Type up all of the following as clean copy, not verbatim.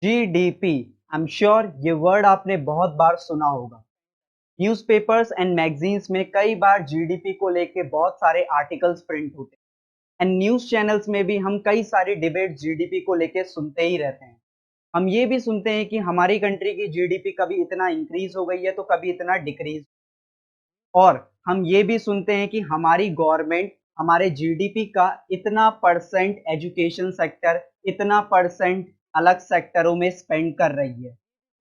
GDP. I am sure ये word आपने बहुत बार सुना होगा। न्यूज़पेपर्स एंड मैगजीन्स में कई बार जीडीपी को लेके बहुत सारे आर्टिकल्स प्रिंट होते हैं एंड न्यूज़ चैनल्स में भी हम कई सारी डिबेट जीडीपी को लेके सुनते ही रहते हैं। हम ये भी सुनते हैं कि हमारी कंट्री की जीडीपी कभी इतना इंक्रीज हो गई है तो कभी इतना डिक्रीज, और हम ये भी सुनते हैं कि हमारी गवर्नमेंट हमारे जीडीपी का इतना परसेंट एजुकेशन सेक्टर, इतना परसेंट अलग सेक्टरों में स्पेंड कर रही है।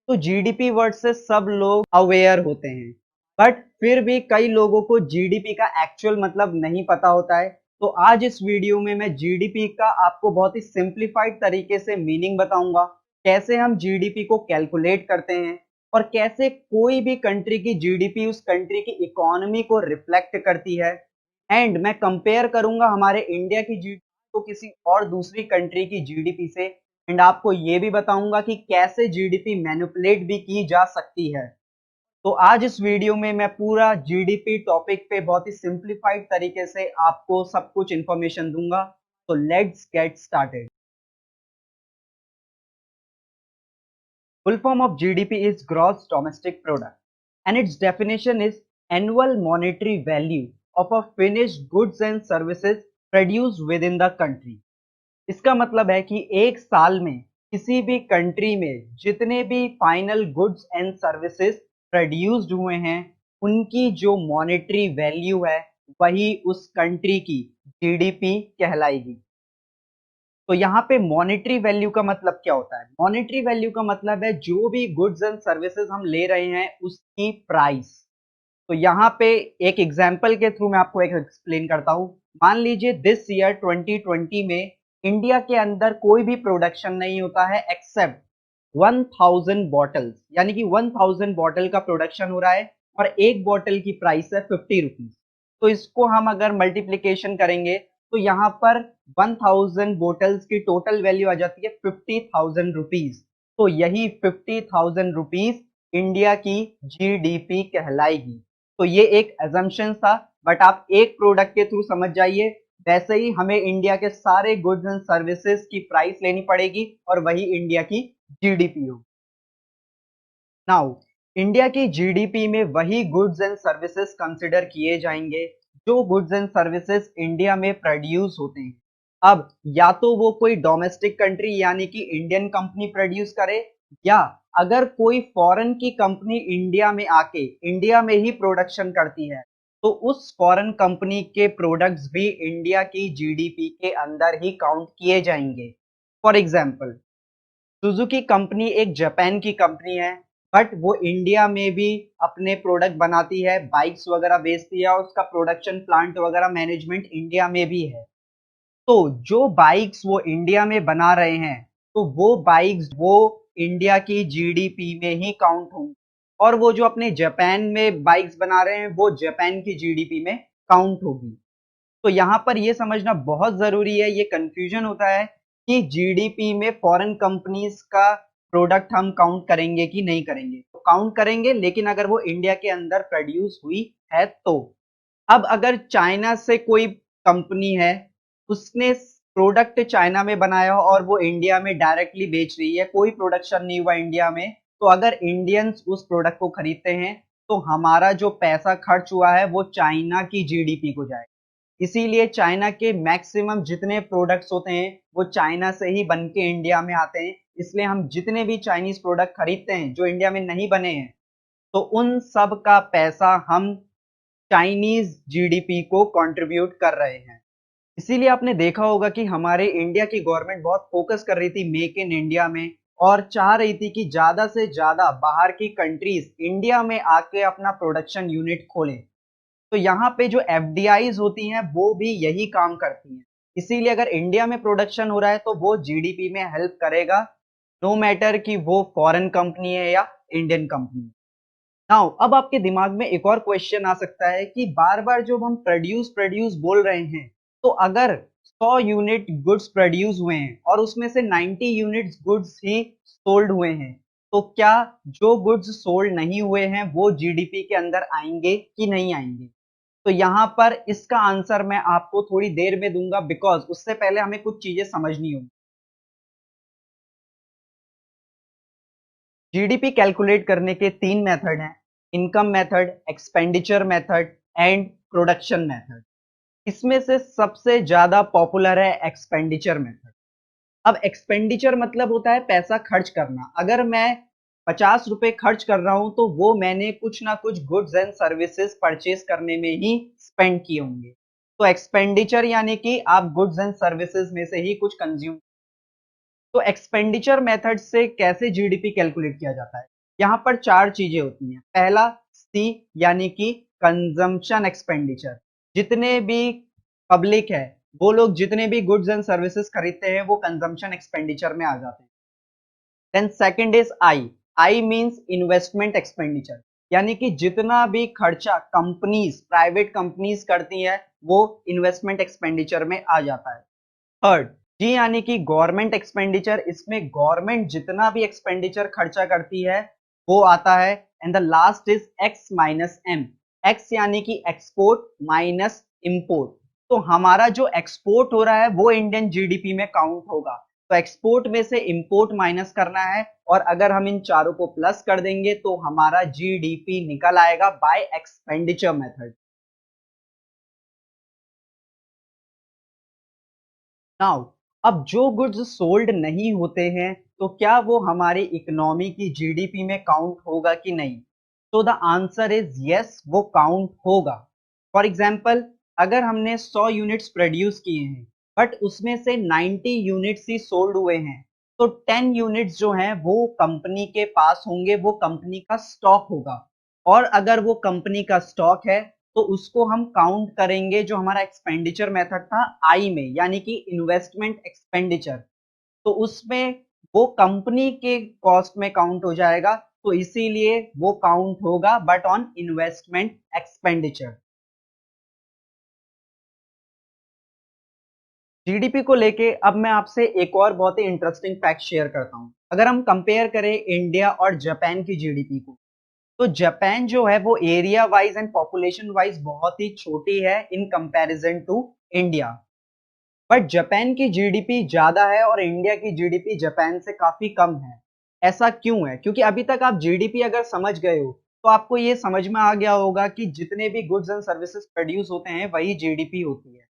तो जीडीपी वर्ड से सब लोग अवेयर होते हैं, बट फिर भी कई लोगों को जीडीपी का एक्चुअल मतलब नहीं पता होता है। तो आज इस वीडियो में मैं जीडीपी का आपको बहुत ही सिंप्लीफाइड तरीके से मीनिंग बताऊंगा, कैसे हम जीडीपी को कैलकुलेट करते हैं और कैसे कोई भी कंट्री की जीडीपी उस कंट्री की इकोनॉमी को रिफ्लेक्ट करती है। एंड मैं कंपेयर करूंगा हमारे इंडिया की जीडीपी को किसी और दूसरी कंट्री की जीडीपी से, एंड आपको ये भी बताऊंगा कि कैसे जीडीपी मैनिपुलेट भी की जा सकती है। तो आज इस वीडियो में मैं पूरा जीडीपी टॉपिक पे बहुत ही सिंप्लीफाइड तरीके से आपको सब कुछ इंफॉर्मेशन दूंगा। तो let's get started. Full form of GDP is Gross Domestic Product, and its definition is annual monetary value of a finished goods and services produced within the country. इसका मतलब है कि एक साल में किसी भी कंट्री में जितने भी final goods and services produced हुए हैं, उनकी जो मॉनेटरी वैल्यू है वही उस कंट्री की जीडीपी कहलाएगी। तो यहाँ पे मॉनेटरी वैल्यू का मतलब क्या होता है? मॉनेटरी वैल्यू का मतलब है जो भी गुड्स एंड सर्विसेज हम ले रहे हैं उसकी प्राइस। तो यहाँ पे एक एग्जांपल के थ्रू मैं आपको एक एक्सप्लेन करता हूँ। मान लीजिए दिस ईयर 2020 में इंडिया के अंदर कोई भी प्रोडक्शन नहीं होता है एक्सेप्ट 1000 बॉटल्स, यानी कि 1000 बॉटल का प्रोडक्शन हो रहा है और एक बॉटल की प्राइस है 50 रुपीज। तो इसको हम अगर मल्टीप्लीकेशन करेंगे तो यहाँ पर 1000 बोटल्स की टोटल वैल्यू आ जाती है 50,000 रुपीज। तो यही 50,000 रुपीज इंडिया की जीडीपी कहलाएगी। तो ये एक एजम्पशन था, बट आप एक प्रोडक्ट के थ्रू समझ जाइए। वैसे ही हमें इंडिया के सारे गुड्स एंड सर्विसेज की प्राइस लेनी पड़ेगी और वही इंडिया की जीडीपी होगी। नाउ इंडिया की जीडीपी में वही गुड्स एंड सर्विसेज कंसिडर किए जाएंगे जो गुड्स एंड सर्विसेज इंडिया में प्रोड्यूस होते हैं। अब या तो वो कोई डोमेस्टिक कंट्री यानी कि इंडियन कंपनी प्रोड्यूस करे, या अगर कोई फॉरेन की कंपनी इंडिया में आके इंडिया में ही प्रोडक्शन करती है तो उस फॉरेन कंपनी के प्रोडक्ट्स भी इंडिया की जीडीपी के अंदर ही काउंट किए जाएंगे। फॉर एग्जाम्पल, सुजुकी कंपनी एक जापान की कंपनी है, बट वो इंडिया में भी अपने प्रोडक्ट बनाती है, बाइक्स वगैरह बेचती है और उसका प्रोडक्शन प्लांट वगैरह मैनेजमेंट इंडिया में भी है। तो जो बाइक्स वो इंडिया में बना रहे हैं तो वो बाइक्स वो इंडिया की जीडीपी में ही काउंट होंगी, और वो जो अपने जापान में बाइक्स बना रहे हैं वो जापान की जीडीपी में काउंट होगी। तो यहाँ पर ये समझना बहुत जरूरी है, ये कंफ्यूजन होता है कि जीडीपी में फॉरेन कंपनीज का प्रोडक्ट हम काउंट करेंगे कि नहीं करेंगे। तो काउंट करेंगे, लेकिन अगर वो इंडिया के अंदर प्रोड्यूस हुई है तो। अब अगर चाइना से कोई कंपनी है, उसने प्रोडक्ट चाइना में बनाया हो और वो इंडिया में डायरेक्टली बेच रही है, कोई प्रोडक्शन नहीं हुआ इंडिया में, तो अगर इंडियंस उस प्रोडक्ट को खरीदते हैं तो हमारा जो पैसा खर्च हुआ है वो चाइना की जीडीपी को जाएगा। इसीलिए चाइना के मैक्सिमम जितने प्रोडक्ट्स होते हैं वो चाइना से ही बन के इंडिया में आते हैं। इसलिए हम जितने भी चाइनीज प्रोडक्ट खरीदते हैं जो इंडिया में नहीं बने हैं, तो उन सब का पैसा हम चाइनीज जीडीपी को कंट्रीब्यूट कर रहे हैं। इसीलिए आपने देखा होगा कि हमारे इंडिया की गवर्नमेंट बहुत फोकस कर रही थी मेक इन इंडिया में, और चाह रही थी कि ज्यादा से ज्यादा बाहर की कंट्रीज इंडिया में आके अपना प्रोडक्शन यूनिट खोलें। तो यहाँ पे जो एफडीआईज होती हैं वो भी यही काम करती हैं। इसीलिए अगर इंडिया में प्रोडक्शन हो रहा है तो वो जीडीपी में हेल्प करेगा, नो मैटर कि वो फॉरेन कंपनी है या इंडियन कंपनी। नाउ अब आपके दिमाग में एक और क्वेश्चन आ सकता है कि बार बार जब हम प्रोड्यूस प्रोड्यूस बोल रहे हैं, तो अगर 100 यूनिट गुड्स प्रोड्यूस हुए हैं और उसमें से 90 यूनिट्स गुड्स ही सोल्ड हुए हैं, तो क्या जो गुड्स सोल्ड नहीं हुए हैं वो जीडीपी के अंदर आएंगे कि नहीं आएंगे? तो यहाँ पर इसका आंसर मैं आपको थोड़ी देर में दूंगा, बिकॉज उससे पहले हमें कुछ चीजें समझनी होंगी। जीडीपी कैलकुलेट करने के तीन मेथड हैं, income method, expenditure method and production method. इसमें से सबसे ज्यादा पॉपुलर है एक्सपेंडिचर मेथड। अब एक्सपेंडिचर मतलब होता है पैसा खर्च करना। अगर मैं 50 रुपए खर्च कर रहा हूं तो वो मैंने कुछ ना कुछ गुड्स एंड सर्विसेज परचेज करने में ही स्पेंड किए होंगे। तो एक्सपेंडिचर यानी कि आप गुड्स एंड सर्विसेज में से ही कुछ कंज्यूम। तो एक्सपेंडिचर मेथड से कैसे जीडीपी कैलकुलेट किया जाता है? यहाँ पर चार चीजें होती हैं। पहला सी यानी कि कंजम्पशन एक्सपेंडिचर। जितने भी पब्लिक है, वो लोग जितने भी गुड्स एंड सर्विसेज खरीदते हैं वो कंजम्पशन एक्सपेंडिचर में आ जाते हैं। Then second is I. I means investment expenditure, यानी कि जितना भी खर्चा कंपनीज, प्राइवेट कंपनीज करती है वो इन्वेस्टमेंट एक्सपेंडिचर में आ जाता है। थर्ड जी यानी कि गवर्नमेंट एक्सपेंडिचर। इसमें गवर्नमेंट जितना भी एक्सपेंडिचर खर्चा करती है वो आता है। And the last is X minus M. X यानी कि एक्सपोर्ट माइनस इंपोर्ट। तो हमारा जो एक्सपोर्ट हो रहा है वो इंडियन जीडीपी में काउंट होगा। तो एक्सपोर्ट में से इंपोर्ट माइनस करना है और अगर हम इन चारों को प्लस कर देंगे तो हमारा जीडीपी निकल आएगा बाय एक्सपेंडिचर मेथड। नाउ अब जो गुड्स सोल्ड नहीं होते हैं तो क्या वो हमारी इकोनॉमी की जीडीपी में काउंट होगा कि नहीं? तो द आंसर इज यस, वो काउंट होगा। फॉर एग्जांपल, अगर हमने 100 यूनिट्स प्रोड्यूस किए हैं बट उसमें से 90 यूनिट्स ही सोल्ड हुए हैं, तो 10 यूनिट्स जो हैं वो कंपनी के पास होंगे, वो कंपनी का स्टॉक होगा। और अगर वो कंपनी का स्टॉक है तो उसको हम काउंट करेंगे जो हमारा एक्सपेंडिचर मेथड था आई में, यानी कि इन्वेस्टमेंट एक्सपेंडिचर। तो उसमें वो कंपनी के कॉस्ट में काउंट हो जाएगा, तो इसीलिए वो काउंट होगा but on investment expenditure. GDP को लेके अब मैं आपसे एक और बहुत ही इंटरेस्टिंग फैक्ट शेयर करता हूं। अगर हम कंपेयर करें इंडिया और जापान की जीडीपी को, तो जापान जो है वो area wise and population wise बहुत ही छोटी है in comparison to India. But Japan की जीडीपी ज्यादा है और इंडिया की जीडीपी जापान से काफी कम है। ऐसा क्यों है? क्योंकि अभी तक आप जीडीपी अगर समझ गए हो तो आपको ये समझ में आ गया होगा कि जितने भी गुड्स एंड सर्विसेज प्रोड्यूस होते हैं वही जीडीपी होती है।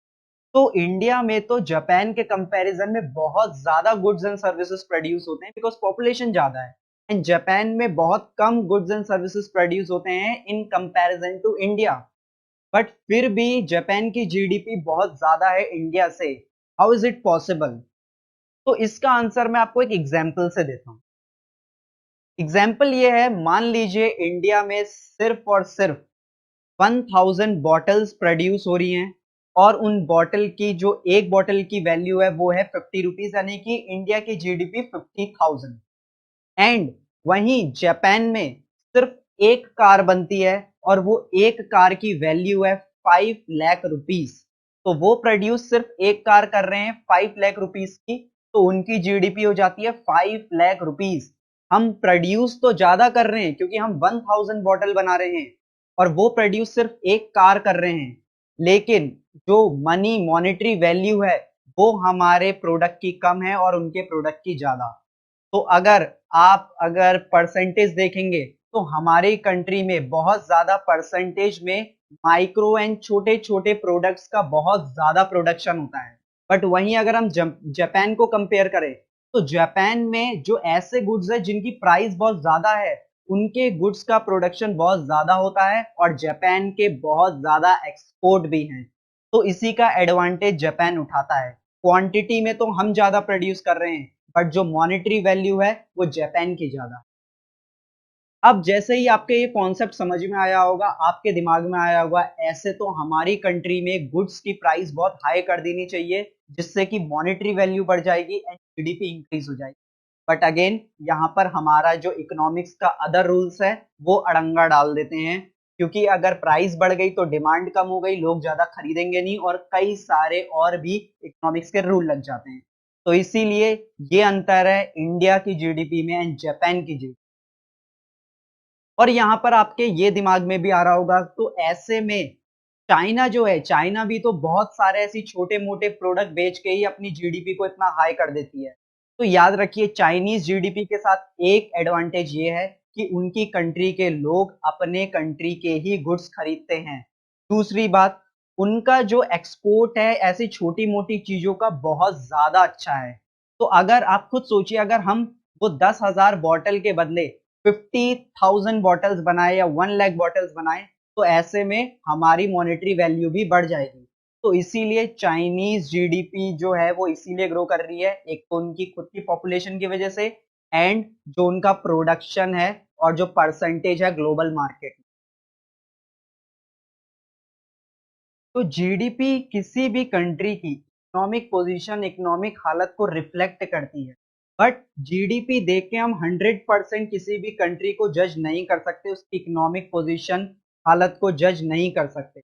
तो इंडिया में तो जापान के कंपैरिजन में बहुत ज्यादा गुड्स एंड सर्विसेज प्रोड्यूस होते हैं बिकॉज पॉपुलेशन ज्यादा है। एंड जापान में बहुत कम गुड्स एंड सर्विसेज प्रोड्यूस होते हैं in comparison to India. But फिर भी जापान की जीडीपी बहुत ज्यादा है इंडिया से। How is it possible? तो इसका आंसर मैं आपको एक एग्जाम्पल से देता हूं। एग्जाम्पल ये है, मान लीजिए इंडिया में सिर्फ और सिर्फ 1000 बॉटल्स प्रोड्यूस हो रही हैं और उन बॉटल की जो एक बॉटल की वैल्यू है वो है 50 रुपीज, यानी कि इंडिया की जीडीपी 50,000। एंड वहीं जापान में सिर्फ एक कार बनती है और वो एक कार की वैल्यू है 5 लाख रुपीज। तो वो प्रोड्यूस सिर्फ एक कार कर रहे हैं 5 लाख रुपीज की, तो उनकी जीडीपी हो जाती है 5 लाख रुपीज। हम प्रोड्यूस तो ज्यादा कर रहे हैं क्योंकि हम 1000 बॉटल बना रहे हैं और वो प्रोड्यूस सिर्फ एक कार कर रहे हैं, लेकिन जो मनी मॉनेटरी वैल्यू है वो हमारे प्रोडक्ट की कम है और उनके प्रोडक्ट की ज्यादा। तो अगर परसेंटेज देखेंगे तो हमारी कंट्री में बहुत ज्यादा परसेंटेज में माइक्रो एंड छोटे छोटे प्रोडक्ट्स का बहुत ज्यादा प्रोडक्शन होता है। बट वहीं अगर हम जापान को कंपेयर करें तो जापान में जो ऐसे गुड्स है जिनकी प्राइस बहुत ज्यादा है उनके गुड्स का प्रोडक्शन बहुत ज्यादा होता है और जापान के बहुत ज्यादा एक्सपोर्ट भी हैं। तो इसी का एडवांटेज जापान उठाता है। क्वांटिटी में तो हम ज्यादा प्रोड्यूस कर रहे हैं बट जो मॉनेटरी वैल्यू है वो जापान की ज्यादा। अब जैसे ही आपके ये कॉन्सेप्ट समझ में आया होगा, आपके दिमाग में आया होगा ऐसे तो हमारी कंट्री में गुड्स की प्राइस बहुत हाई कर देनी चाहिए जिससे कि मॉनेटरी वैल्यू बढ़ जाएगी एंड जीडीपी इंक्रीज हो जाएगी। बट अगेन यहाँ पर हमारा जो इकोनॉमिक्स का अदर रूल्स है वो अड़ंगा डाल देते हैं, क्योंकि अगर प्राइस बढ़ गई तो डिमांड कम हो गई, लोग ज्यादा खरीदेंगे नहीं और कई सारे और भी इकोनॉमिक्स के रूल लग जाते हैं। तो इसीलिए ये अंतर है इंडिया की जीडीपी में एंड जापान की जीडीपी। और यहां पर आपके ये दिमाग में भी आ रहा होगा, तो ऐसे में चाइना जो है, चाइना भी तो बहुत सारे ऐसी छोटे मोटे प्रोडक्ट बेच के ही अपनी जीडीपी को इतना हाई कर देती है। तो याद रखिए चाइनीज जीडीपी के साथ एक एडवांटेज ये है कि उनकी कंट्री के लोग अपने कंट्री के ही गुड्स खरीदते हैं। दूसरी बात, उनका जो एक्सपोर्ट है ऐसी छोटी मोटी चीजों का बहुत ज्यादा अच्छा है। तो अगर आप खुद सोचिए, अगर हम वो 10,000 बॉटल के बदले 50,000 बॉटल्स बनाए या 1 लाख बॉटल्स बनाए, तो ऐसे में हमारी मॉनेटरी वैल्यू भी बढ़ जाएगी। तो इसीलिए चाइनीज जीडीपी जो है वो इसीलिए ग्रो कर रही है, एक तो उनकी खुद की पॉपुलेशन की वजह से, एंड जो उनका प्रोडक्शन है और जो परसेंटेज है ग्लोबल मार्केट में। तो जीडीपी किसी भी कंट्री की इकोनॉमिक पोजीशन, इकोनॉमिक हालत को रिफ्लेक्ट करती है। बट जीडीपी देख के हम 100% किसी भी कंट्री को जज नहीं कर सकते, उसकी इकोनॉमिक पोजीशन, हालत को जज नहीं कर सकते।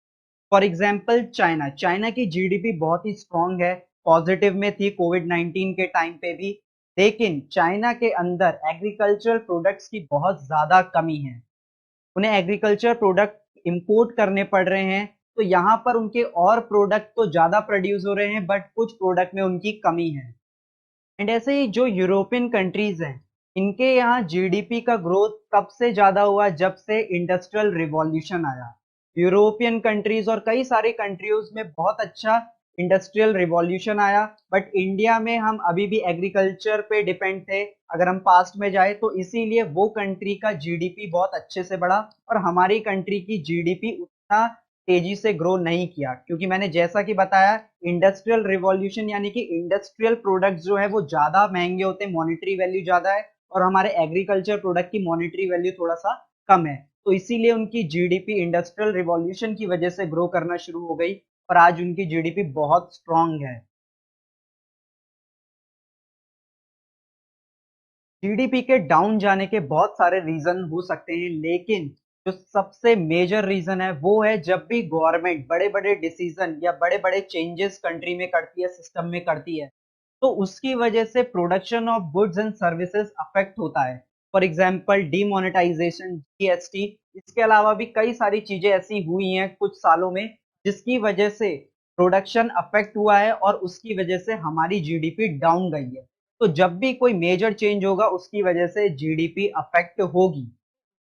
फॉर एग्जाम्पल चाइना, चाइना की जीडीपी बहुत ही स्ट्रांग है, पॉजिटिव में थी कोविड-19 के टाइम पे भी। लेकिन चाइना के अंदर एग्रीकल्चरल प्रोडक्ट्स की बहुत ज्यादा कमी है, उन्हें एग्रीकल्चर प्रोडक्ट इंपोर्ट करने पड़ रहे हैं। तो यहाँ पर उनके और प्रोडक्ट तो ज्यादा प्रोड्यूस हो रहे हैं, बट कुछ प्रोडक्ट में उनकी कमी है। एंड ऐसे ही जो यूरोपियन कंट्रीज हैं, इनके यहाँ जीडीपी का ग्रोथ तब से ज्यादा हुआ जब से इंडस्ट्रियल रिवॉल्यूशन आया। यूरोपियन कंट्रीज और कई सारे कंट्रीज में बहुत अच्छा इंडस्ट्रियल रिवॉल्यूशन आया, बट इंडिया में हम अभी भी एग्रीकल्चर पे डिपेंड थे अगर हम पास्ट में जाए तो, इसीलिए वो कंट्री का जीडीपी बहुत अच्छे से बढ़ा और हमारी कंट्री की जीडीपी उतना तेजी से ग्रो नहीं किया, क्योंकि मैंने जैसा कि बताया इंडस्ट्रियल रिवॉल्यूशन यानी कि इंडस्ट्रियल प्रोडक्ट्स जो है वो ज्यादा महंगे होते हैं, मॉनेटरी वैल्यू ज्यादा है, और हमारे एग्रीकल्चर प्रोडक्ट की मॉनेटरी वैल्यू थोड़ा सा कम है। तो इसीलिए उनकी जीडीपी इंडस्ट्रियल रिवॉल्यूशन की वजह से ग्रो करना शुरू हो गई और आज उनकी जीडीपी बहुत स्ट्रांग है। जीडीपी के डाउन जाने के बहुत सारे रीजन हो सकते हैं, लेकिन जो सबसे मेजर रीजन है वो है जब भी गवर्नमेंट बड़े बड़े डिसीजन या बड़े बड़े चेंजेस कंट्री में करती है, सिस्टम में करती है, तो उसकी वजह से production of goods and services affect होता है। फॉर एग्जांपल डीमोनेटाइजेशन, जीएसटी, इसके अलावा भी कई सारी चीजें ऐसी हुई हैं कुछ सालों में जिसकी वजह से प्रोडक्शन अफेक्ट हुआ है और उसकी वजह से हमारी जीडीपी डाउन गई है। तो जब भी कोई मेजर चेंज होगा उसकी वजह से जीडीपी अफेक्ट होगी।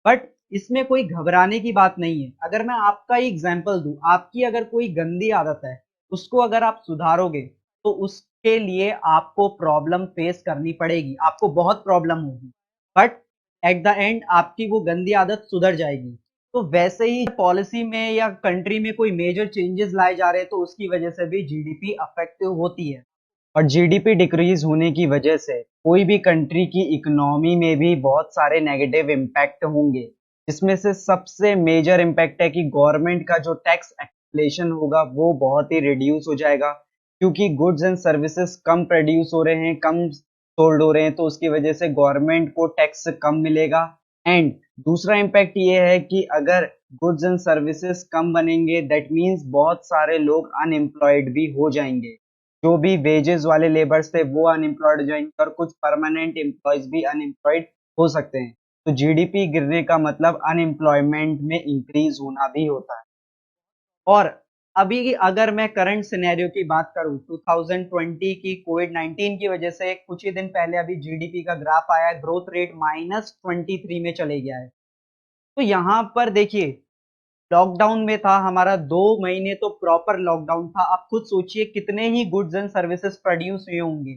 बट इसमें कोई घबराने की बात नहीं है। अगर मैं आपका ही एग्जांपल दूं, आपकी अगर कोई गंदी आदत है, उसको अगर आप सुधारोगे तो उसके लिए आपको प्रॉब्लम फेस करनी पड़ेगी, आपको बहुत प्रॉब्लम होगी, बट एट द एंड आपकी वो गंदी आदत सुधर जाएगी। तो वैसे ही पॉलिसी में या कंट्री में कोई मेजर चेंजेस लाए जा रहे हैं तो उसकी वजह से भी जीडीपी अफेक्ट होती है। और जीडीपी डिक्रीज होने की वजह से कोई भी कंट्री की इकोनॉमी में भी बहुत सारे नेगेटिव इम्पैक्ट होंगे, जिसमें से सबसे मेजर इम्पैक्ट है कि गवर्नमेंट का जो टैक्स एक्सपेक्टेशन होगा वो बहुत ही रिड्यूस हो जाएगा, क्योंकि goods and services come produce हो रहे हैं, कम सोल्ड हो रहे हैं, तो उसकी वजह से गवर्नमेंट को टैक्स कम मिलेगा। एंड दूसरा इम्पैक्ट ये है कि अगर गुड्स एंड सर्विसेज कम बनेंगे, दैट मीन्स बहुत सारे लोग अनएम्प्लॉयड भी हो जाएंगे। जो भी वेजेस वाले लेबर्स थे वो अनएम्प्लॉयड हो जाएंगे और कुछ परमानेंट एम्प्लॉयज भी अनएम्प्लॉयड हो सकते हैं। तो जीडीपी गिरने का मतलब अनएम्प्लॉयमेंट में इंक्रीज होना भी होता है। और अभी अगर मैं करंट सिनेरियो की बात करूं, 2020 की कोविड-19 की वजह से कुछ ही दिन पहले अभी जीडीपी का ग्राफ आया है, ग्रोथ रेट -23 में चले गया है। तो यहाँ पर देखिए, लॉकडाउन में था हमारा 2 महीने, तो प्रॉपर लॉकडाउन था। आप खुद सोचिए कितने ही गुड्स एंड सर्विसेज प्रोड्यूस हुए होंगे।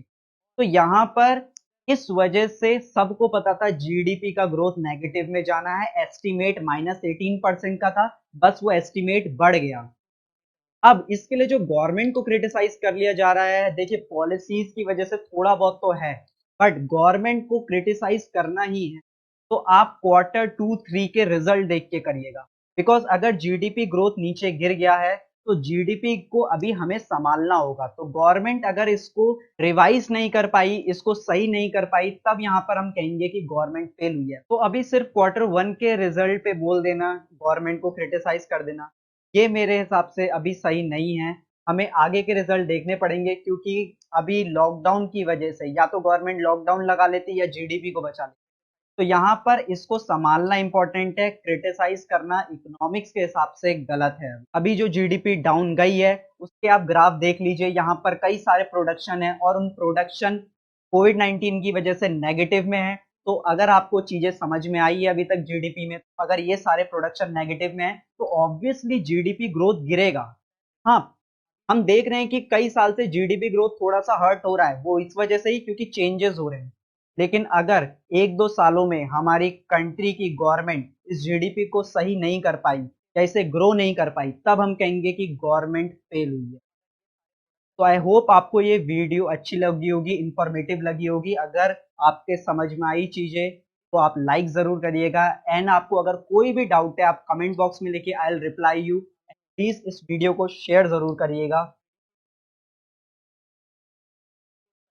तो यहाँ पर इस वजह से सबको पता था जीडीपी का ग्रोथ नेगेटिव में जाना है, एस्टिमेट -18% का था, बस वो एस्टिमेट बढ़ गया। अब इसके लिए जो गवर्नमेंट को क्रिटिसाइज कर लिया जा रहा है, देखिए पॉलिसीज की वजह से थोड़ा बहुत तो है, बट गवर्नमेंट को क्रिटिसाइज करना ही है तो आप क्वार्टर 2 3 के रिजल्ट देख के करिएगा। बिकॉज अगर जीडीपी ग्रोथ नीचे गिर गया है तो जीडीपी को अभी हमें संभालना होगा। तो गवर्नमेंट अगर इसको रिवाइज नहीं कर पाई, इसको सही नहीं कर पाई, तब यहाँ पर हम कहेंगे कि गवर्नमेंट फेल हुई है। तो अभी सिर्फ क्वार्टर 1 के रिजल्ट पे बोल देना, गवर्नमेंट को क्रिटिसाइज कर देना, ये मेरे हिसाब से अभी सही नहीं है। हमें आगे के रिजल्ट देखने पड़ेंगे, क्योंकि अभी लॉकडाउन की वजह से या तो गवर्नमेंट लॉकडाउन लगा लेती या जीडीपी को बचा लेती। तो यहाँ पर इसको संभालना इंपॉर्टेंट है, क्रिटिसाइज करना इकोनॉमिक्स के हिसाब से गलत है। अभी जो जीडीपी डाउन गई है उसके आप ग्राफ देख लीजिए, यहाँ पर कई सारे प्रोडक्शन है और उन प्रोडक्शन कोविड 19 की वजह से नेगेटिव में है। तो अगर आपको चीजें समझ में आई है अभी तक जीडीपी में, तो अगर ये सारे प्रोडक्शन नेगेटिव में है तो ऑब्वियसली जीडीपी ग्रोथ गिरेगा। हाँ, हम देख रहे हैं कि कई साल से जीडीपी ग्रोथ थोड़ा सा हर्ट हो रहा है, वो इस वजह से ही क्योंकि चेंजेस हो रहे हैं। लेकिन अगर एक दो सालों में हमारी कंट्री की गवर्नमेंट इस जीडीपी को सही नहीं कर पाई या इसे ग्रो नहीं कर पाई, तब हम कहेंगे कि गवर्नमेंट फेल हुई है। तो आई होप आपको ये वीडियो अच्छी लगी होगी, इंफॉर्मेटिव लगी होगी। अगर आपके समझ में आई चीजें तो आप लाइक जरूर करिएगा, एंड आपको अगर कोई भी डाउट है आप कमेंट बॉक्स में लिखिए, I will reply you. Please इस वीडियो को शेयर जरूर करिएगा।